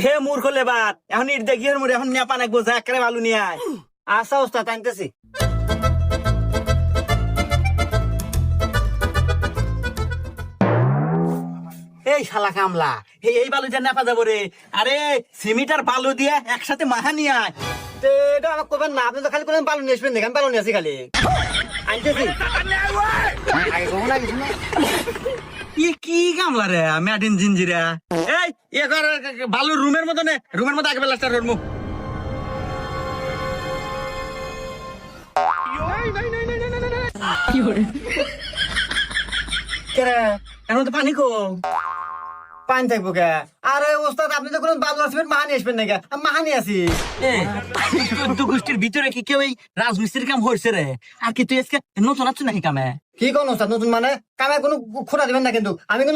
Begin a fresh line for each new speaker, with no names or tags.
হে মূর্খ লেবার এখন ইট দেখি মোর এখন নেপা নাকবো যা একেবারে বালু নিয়ে আয়।
আচ্ছা ওস্তাদ আনতেছি।
এই শালা কামলা এই বালু যা নেপা যাবো রে। আরে সিমিট আর বালু দিয়ে একসাথে মাহা নিয়ে আয়।
তো এটা আমাকে করবেন না, আপনি তো খালি কোনো বালু নিয়ে আসবেন দেখেন, বালু নিয়ে আসি খালি আনতেছি। আগে কখন না কিছু না।
ই কি কামলা রে ম্যাডিন জিঞ্জিরা। এই ইয়ে কর বালু রুমের মতো নে, রুমের মতো আগে বেলাস্টার করবো।
কেরে
এখন তো পানি কো
পানি থাকবো কে? আরে ওস্তাদ আপনি তো কোনো বালু আসবেন মাহা নিয়ে আসবেন নাকি? আমি মাহা নিয়ে আসি।
চোদ্দ গোষ্ঠীর ভিতরে কি কেউ এই রাজমিস্ত্রির কাম হয়েছে রে? আর কি তুই আজকে নতুন আছো নাকি কামে?
কি কোন ওস্তাদ নতুন মানে? কামে কোনো খোঁড়া দিবেন না কিন্তু, আমি কিন্তু